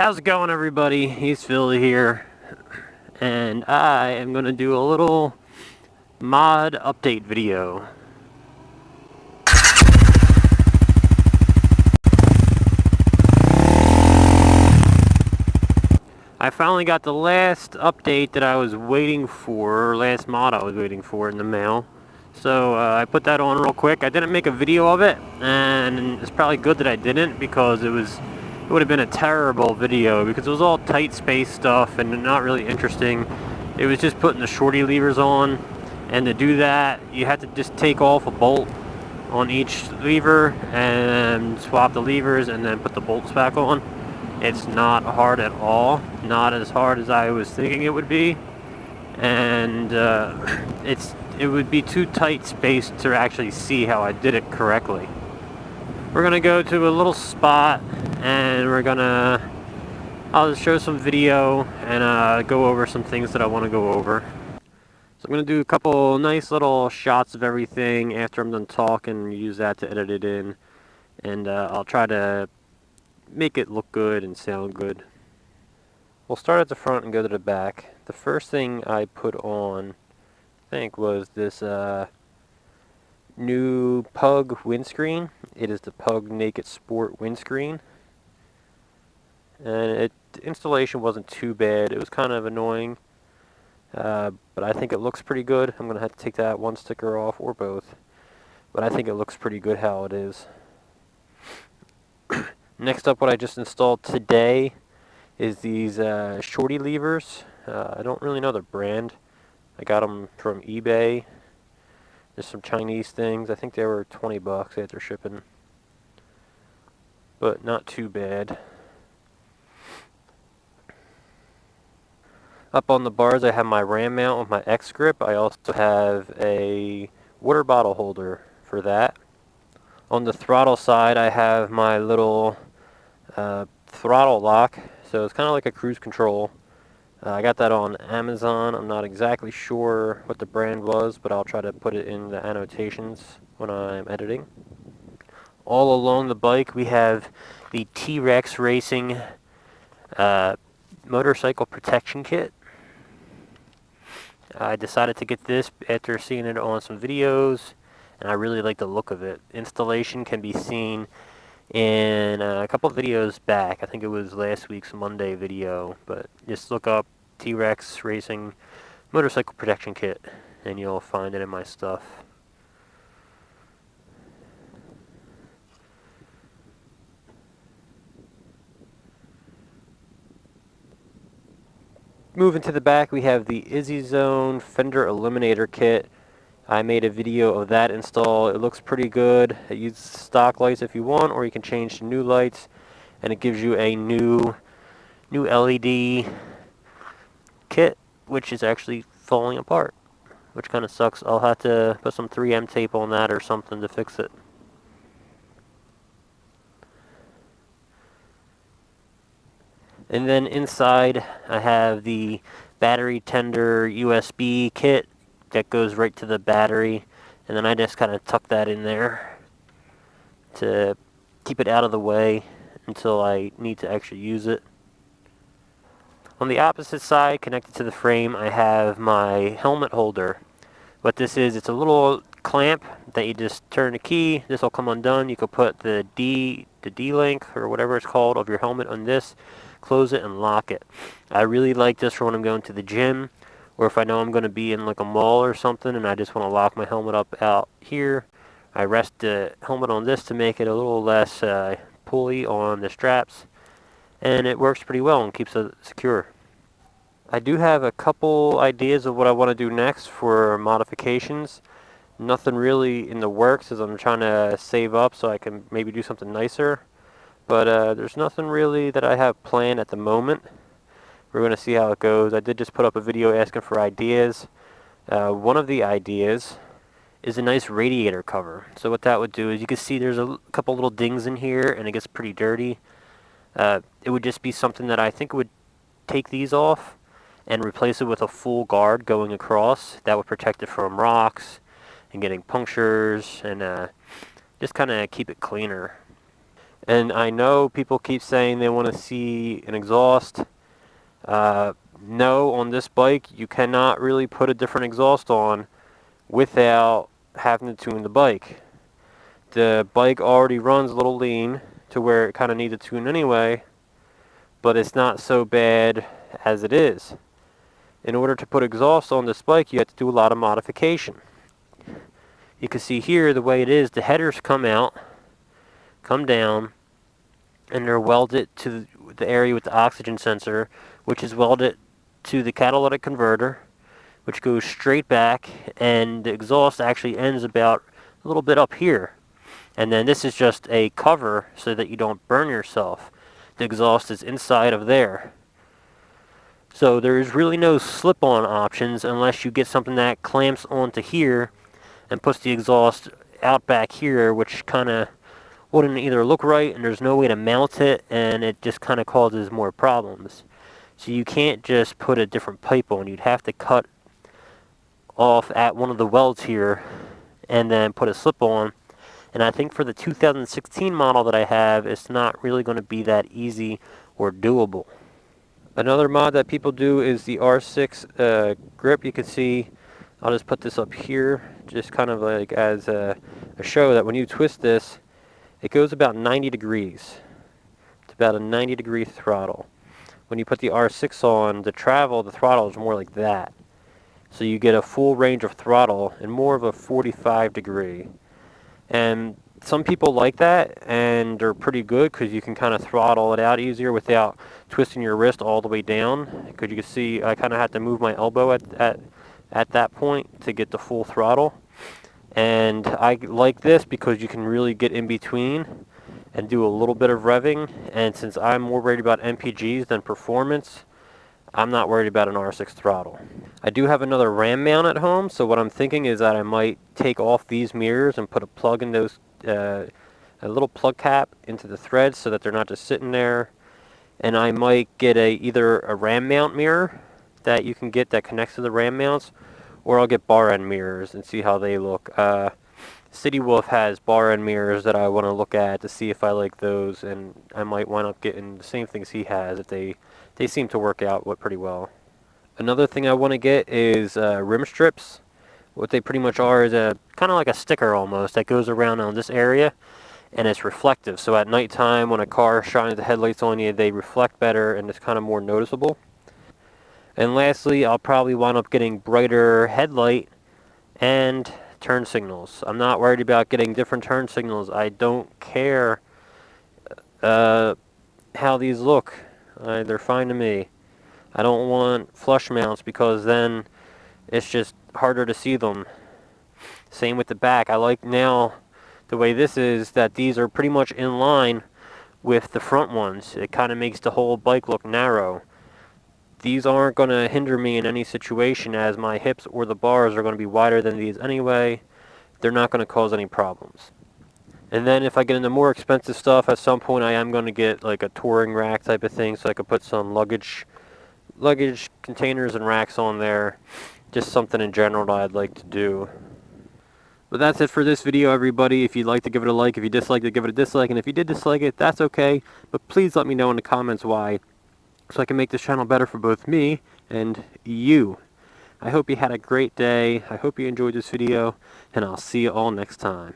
How's it going, everybody? EastPhilly here, and I am going to do a little mod update video. I finally got the last update that I was waiting for, or last mod I was waiting for in the mail. So I put that on real quick. I didn't make a video of it, and it's probably good that I didn't, because it would have been a terrible video, because it was all tight space stuff and not really interesting. It was just putting the shorty levers on, and to do that you had to just take off a bolt on each lever and swap the levers and then put the bolts back on. It's not hard at all, not as hard as I was thinking it would be, and it would be too tight space to actually see how I did it correctly. We're gonna go to a little spot, and I'll just show some video and go over some things that I want to go over. So I'm gonna do a couple nice little shots of everything after I'm done talking, use that to edit it in, and I'll try to make it look good and sound good. We'll start at the front and go to the back. The first thing I put on, I think, was this new Pug windscreen. It is the Pug Naked Sport windscreen, and the installation wasn't too bad. It was kind of annoying, but I think it looks pretty good. I'm gonna have to take that one sticker off, or both, but I think it looks pretty good how it is. Next up, what I just installed today is these shorty levers. I don't really know the brand. I got them from eBay. There's some Chinese things. I think they were 20 bucks after shipping, but not too bad. Up on the bars, I have my ram mount with my X grip. I also have a water bottle holder for that. On the throttle side, I have my little throttle lock, so it's kind of like a cruise control. I got that on Amazon. I'm not exactly sure what the brand was, but I'll try to put it in the annotations when I'm editing. All along the bike, we have the T-Rex Racing motorcycle protection kit. I decided to get this after seeing it on some videos, and I really like the look of it. Installation can be seen in a couple of videos back. I think it was last week's Monday video, but just look up T-Rex Racing Motorcycle Protection Kit and you'll find it in my stuff. Moving to the back, we have the Izzy Zone Fender Eliminator Kit. I made a video of that install. It looks pretty good. It uses stock lights if you want, or you can change to new lights, and it gives you a new LED kit, which is actually falling apart, which kind of sucks. I'll have to put some 3M tape on that or something to fix it. And then inside, I have the battery tender USB kit that goes right to the battery, and then I just kind of tuck that in there to keep it out of the way until I need to actually use it. On the opposite side, connected to the frame, I have my helmet holder. What this is, it's a little clamp that you just turn the key. This will come undone. You can put the D-link or whatever it's called of your helmet on this, close it, and lock it. I really like this for when I'm going to the gym, or if I know I'm going to be in like a mall or something and I just want to lock my helmet up out here. I rest the helmet on this to make it a little less pulley on the straps, and it works pretty well and keeps it secure. I do have a couple ideas of what I want to do next for modifications. Nothing really in the works, as I'm trying to save up so I can maybe do something nicer, but there's nothing really that I have planned at the moment. We're going to see how it goes. I did just put up a video asking for ideas. One of the ideas is a nice radiator cover. So what that would do is, you can see there's a couple little dings in here and it gets pretty dirty. It would just be something that I think would take these off and replace it with a full guard going across. That would protect it from rocks and getting punctures, and just kind of keep it cleaner. And I know people keep saying they want to see an exhaust. No, on this bike, you cannot really put a different exhaust on without having to tune the bike. The bike already runs a little lean to where it kind of needs a tune anyway, but it's not so bad as it is. In order to put exhaust on this bike, you have to do a lot of modification. You can see here the way it is, the headers come out, come down, and they're welded to the area with the oxygen sensor, which is welded to the catalytic converter, which goes straight back, and the exhaust actually ends about a little bit up here. And then this is just a cover so that you don't burn yourself. The exhaust is inside of there. So there is really no slip-on options unless you get something that clamps onto here and puts the exhaust out back here, which kind of wouldn't either look right, and there's no way to mount it, and it just kind of causes more problems. So you can't just put a different pipe on. You'd have to cut off at one of the welds here and then put a slip-on. And I think for the 2016 model that I have, it's not really going to be that easy or doable. Another mod that people do is the R6 grip. You can see, I'll just put this up here, just kind of like as a show that when you twist this, it goes about 90 degrees. It's about a 90-degree throttle. When you put the R6 on, the throttle is more like that. So you get a full range of throttle and more of a 45-degree. And some people like that, and they're pretty good because you can kind of throttle it out easier without twisting your wrist all the way down. Because you can see I kind of had to move my elbow at that point to get the full throttle. And I like this because you can really get in between and do a little bit of revving. And since I'm more worried about MPGs than performance, I'm not worried about an R6 throttle. I do have another RAM mount at home, so what I'm thinking is that I might take off these mirrors and put a plug in those, a little plug cap into the threads so that they're not just sitting there. And I might get either a RAM mount mirror that you can get that connects to the RAM mounts, or I'll get bar end mirrors and see how they look. City Wolf has bar end mirrors that I want to look at to see if I like those, and I might wind up getting the same things he has if they seem to work out pretty well. Another thing I want to get is rim strips. What they pretty much are is kind of like a sticker almost that goes around on this area, and it's reflective. So at nighttime when a car shines the headlights on you, they reflect better and it's kind of more noticeable. And lastly, I'll probably wind up getting brighter headlight and turn signals. I'm not worried about getting different turn signals. I don't care how these look. They're fine to me. I don't want flush mounts because then it's just harder to see them. Same with the back. I like now the way this is that these are pretty much in line with the front ones. It kind of makes the whole bike look narrow. These aren't going to hinder me in any situation as my hips or the bars are going to be wider than these anyway. They're not going to cause any problems. And then if I get into more expensive stuff, at some point I am going to get like a touring rack type of thing so I could put some luggage containers and racks on there. Just something in general that I'd like to do. But that's it for this video, everybody. If you'd like to give it a like, if you dislike it, give it a dislike. And if you did dislike it, that's okay. But please let me know in the comments why, so I can make this channel better for both me and you. I hope you had a great day. I hope you enjoyed this video, and I'll see you all next time.